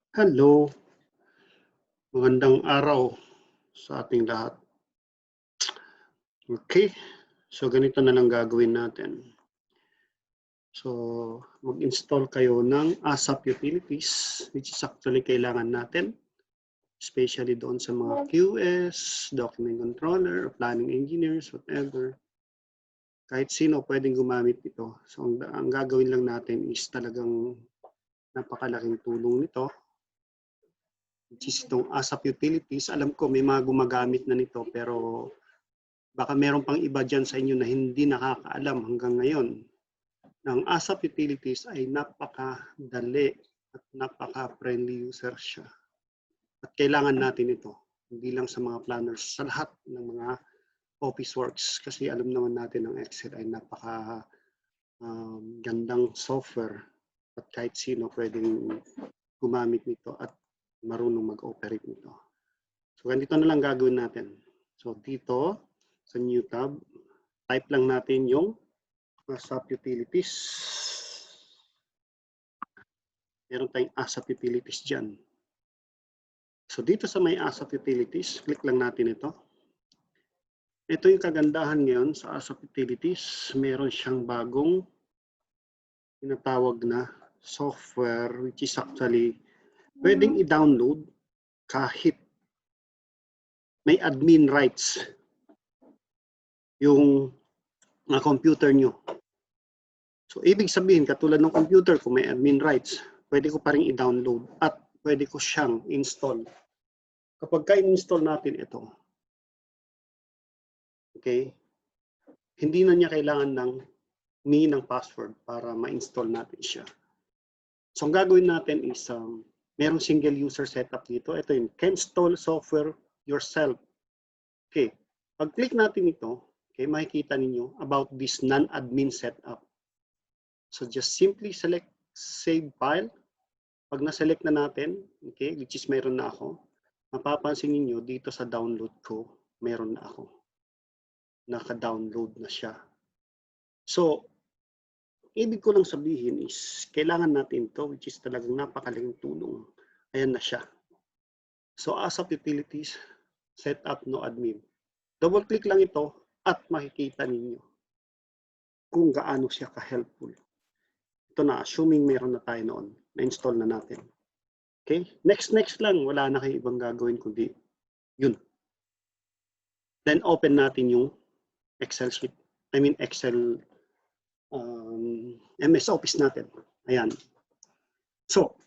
Hello, magandang araw sa ating lahat. Okay, so ganito na lang gagawin natin. So, mag-install kayo ng ASAP utilities, which is actually kailangan natin, especially doon sa mga QS, document controller, planning engineers, whatever. Kahit sino pwedeng gumamit nito. So, ang gagawin lang natin is talagang napakalaking tulong nito, which is itong ASAP utilities. Alam ko may mga gumagamit na nito, pero baka meron pang iba dyan sa inyo na hindi nakakaalam hanggang ngayon. Ang ASAP utilities ay napakadali at napaka-friendly user siya. At kailangan natin ito, hindi lang sa mga planners, sa lahat ng mga office works. Kasi alam naman natin ang Excel ay napaka gandang software at kahit sino pwedeng gumamit nito at marunong mag-operate nito. So ganito na lang gagawin natin. So dito sa new tab, type lang natin yung ASAP utilities. Meron tayong ASAP utilities dyan. So dito sa may ASAP utilities, click lang natin ito. Ito yung kagandahan ngayon sa ASAP utilities. Meron siyang bagong tinatawag na software which is actually pwedeng i-download kahit may admin rights yung computer nyo. So ibig sabihin, katulad ng computer, kung may admin rights, pwede ko pa rin i-download at pwede ko siyang install. Kapag ka-install natin ito, okay, hindi na niya kailangan ng ng password para ma-install natin siya. So ang gagawin natin is merong single user setup dito. Ito yung can install software yourself. Okay, pag click natin ito, okay, makikita ninyo about this non-admin setup. So just simply select save file. Pag na-select na natin, okay, which is meron na ako, mapapansin niyo dito sa download ko, meron na ako. Naka-download na siya. So, ibig ko lang sabihin is, kailangan natin to, which is talagang napakalaking tulong. Ayan na siya. So, ASAP utilities, setup no admin. Double-click lang ito at makikita ninyo kung gaano siya ka-helpful. Ito na, assuming meron na tayo noon, na-install na natin. Okay? Next lang. Wala na kayo ibang gagawin kundi yun. Then, open natin yung Excel sheet. I mean, Excel MS Office natin. Ayan. So,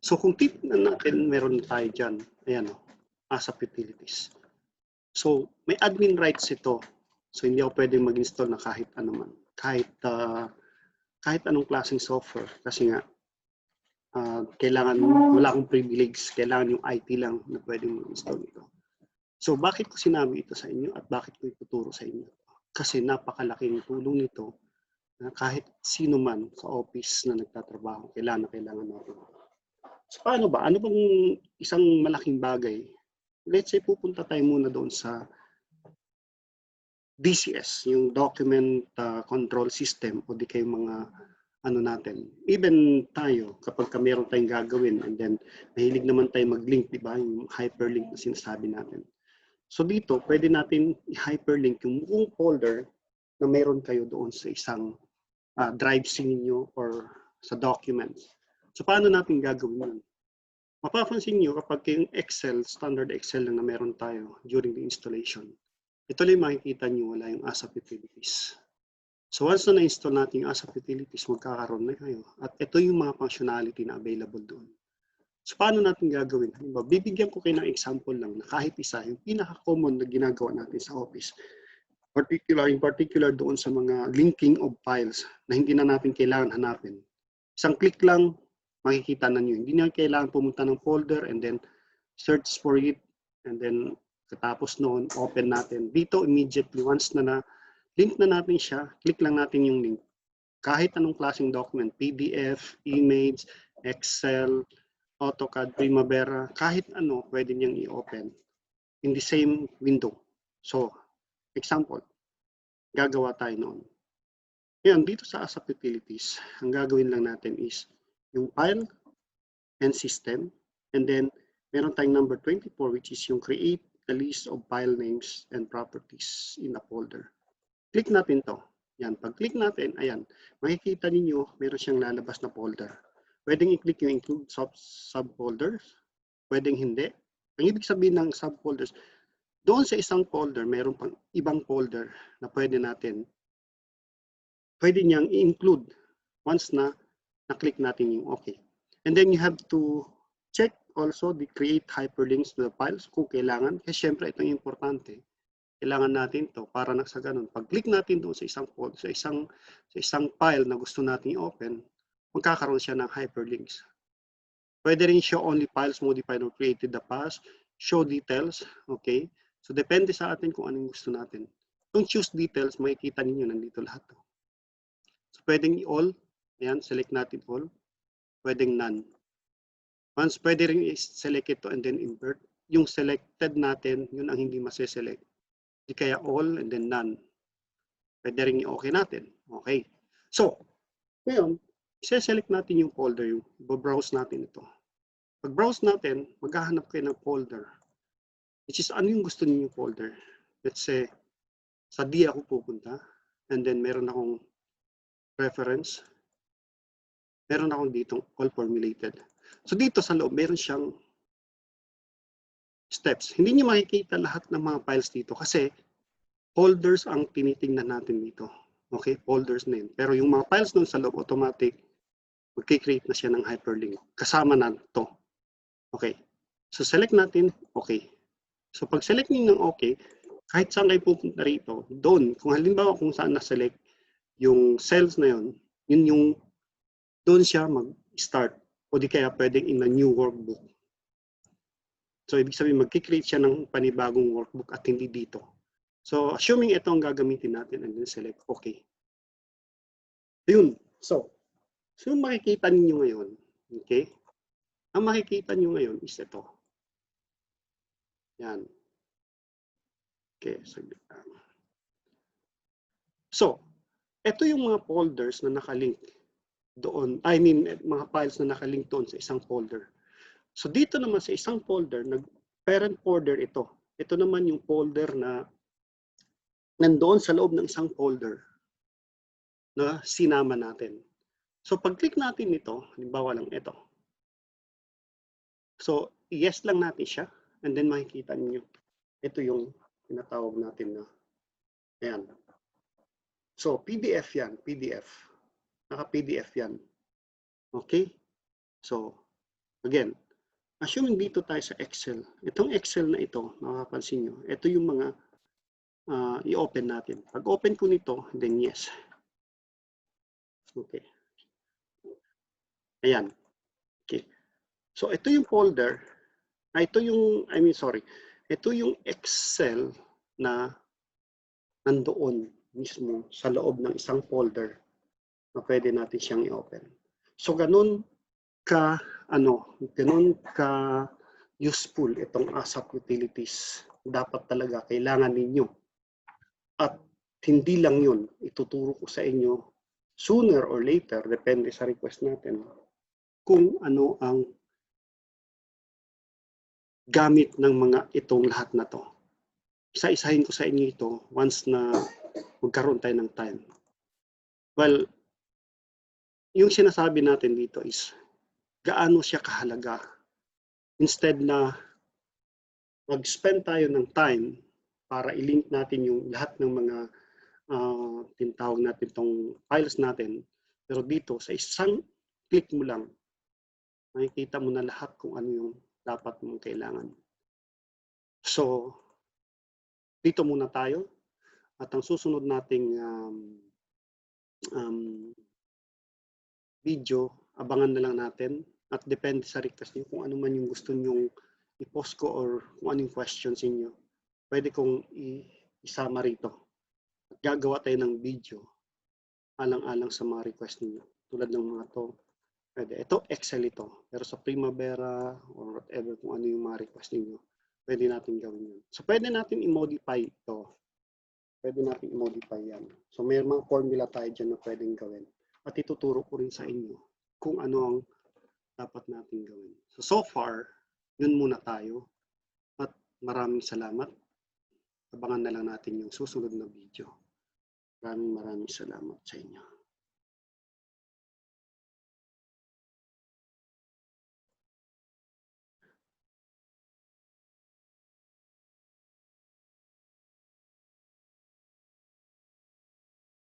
so kung titignan natin, meron na tayo dyan. Ayan o, ASAP utilities. So, may admin rights ito. So, hindi ako pwedeng mag-install na kahit ano man. Kahit anong klaseng software. Kasi nga, kailangan, wala akong privilege. Kailangan yung IT lang na pwedeng mag-install ito. So, bakit ko sinabi ito sa inyo at bakit ko ituturo sa inyo? Kasi napakalaking tulong nito na kahit sino man sa office na nagtatrabaho, kailangan natin. So, paano ba? Ano bang isang malaking bagay? Let's say pupunta tayo muna doon sa DCS, yung Document Control System o di kayo mga ano natin. Even tayo, kapag meron tayong gagawin and then mahilig naman tayo mag-link, di ba? Yung hyperlink na sinasabi natin. So dito, pwede natin i-hyperlink yung buong folder na meron kayo doon sa isang drive sa ninyo or sa documents. So paano natin gagawin yun? Mapapansin nyo kapag yung Excel, standard Excel lang na meron tayo during the installation, ito lang makikita nyo wala yung ASAP utilities. So once na na-install natin yung ASAP utilities, magkakaroon na kayo. At ito yung mga functionality na available doon. So paano natin gagawin? Bibigyan ko kayo ng example lang na kahit isa, yung pinaka-common na ginagawa natin sa office, in particular doon sa mga linking of files na hindi na natin kailangan hanapin. Isang click lang, makikita na nyo. Hindi na kailangan pumunta ng folder and then search for it and then katapos noon, open natin. Dito immediately, once na link na natin siya, click lang natin yung link. Kahit anong klaseng document, PDF, image, Excel, AutoCAD, Primavera, kahit ano, pwede niyang i-open in the same window. So, example, gagawa tayo noon. Ngayon, dito sa ASAP Utilities, ang gagawin lang natin is yung file and system. And then, meron tayong number 24, which is yung create a list of file names and properties in a folder. Click natin to. Yan, pag click natin, ayan, makikita ninyo, meron siyang lalabas na folder. Pwedeng i-click yung include subfolders, pwedeng hindi. Ang ibig sabihin ng subfolders, doon sa isang folder, meron pang ibang folder na pwede niyang i-include once na na-click natin yung okay. And then you have to check also the create hyperlinks to the files kung kailangan. Kasi syempre ito yung importante. Kailangan natin to para sa ganun. Pag-click natin doon sa isang folder, sa isang file na gusto natin i-open, magkakaroon siya ng hyperlinks. Pwede rin show only files modified or created the past, show details, okay? So depende sa atin kung anong gusto natin. Kung choose details, makikita ninyo nandito lahat to. So pwedeng all, ayan, select natin all, pwedeng none. Once pwede rin i-select ito and then invert, yung selected natin, yun ang hindi masiselect. Di kaya all and then none. Pwede rin i-okay natin. Okay. So, ngayon, i-select natin yung folder, yung i-browse natin ito. Pag-browse natin, maghahanap kayo ng folder. Which is, ano yung gusto niyo yung folder? Let's say, sa D ako pupunta. And then, meron akong reference. Meron akong ditong all formulated. So, dito sa loob, meron siyang steps. Hindi niyo makikita lahat ng mga files dito kasi folders ang tinitingnan natin dito. Okay, folders na yun. Pero yung mga files nun sa loob, automatic, magkikreate na siya ng hyperlink. Kasama na to. Okay. So, select natin, okay. So, pag select niyo ng okay, kahit saan kayo pupunta rito, doon, kung halimbawa kung saan na-select yung cells na yun, yun yung, doon siya mag-start. O di kaya pwedeng in a new workbook. So, ibig sabihin, magkikreate siya ng panibagong workbook at hindi dito. So, assuming ito ang gagamitin natin and then select okay. Yun. So yung makikita ninyo ngayon, okay? Ang makikita niyo ngayon is ito. Yan. Okay, saglit lang. So, ito yung mga folders na nakalink doon. I mean, mga files na nakalink doon sa isang folder. So, dito naman sa isang folder, parent folder ito. Ito naman yung folder na nandoon sa loob ng isang folder na sinama natin. So, pag-click natin ito, halimbawa lang ito. So, yes lang natin siya. And then makikita niyo ito yung tinatawag natin na, ayan. So, PDF yan, PDF. Naka-PDF yan. Okay? So, again, assuming dito tayo sa Excel. Itong Excel na ito, makapansin nyo, ito yung mga i-open natin. Pag open ko nito, then yes. Okay. Ayan. Okay. So, ito yung folder. Ito yung, ito yung Excel na nandoon mismo sa loob ng isang folder na pwede natin siyang i-open. So, ganun ka useful itong ASAP Utilities. Dapat talaga kailangan ninyo. At hindi lang yun, ituturo ko sa inyo sooner or later, depende sa request natin, kung ano ang gamit ng mga itong lahat na to. Isa-isahin ko sa inyo ito once na magkaroon tayo ng time. Well, yung sinasabi natin dito is gaano siya kahalaga. Instead na mag-spend tayo ng time para i-link natin yung lahat ng mga tinatawag natin itong files natin. Pero dito, sa isang click mo lang, makikita mo na lahat kung ano yung dapat mong kailangan. So, dito muna tayo. At ang susunod nating video, abangan na lang natin. At depende sa request niyo kung ano man yung gusto nyong i-post ko or kung anong questions niyo. Pwede kong isama rito. At gagawa tayo ng video alang-alang sa mga request niyo. Tulad ng mga to. Pwede. Ito, Excel ito. Pero sa Primavera or whatever kung ano yung mga request niyo, pwede natin gawin yun. So, pwede natin i-modify ito. pwede natin i-modify yan. So may mga formula tayo dyan na pwedeng gawin. At ituturo ko rin sa inyo kung ano ang dapat natin gawin. So far, yun muna tayo. At maraming salamat. Abangan na lang natin yung susunod na video. Maraming salamat sa inyo.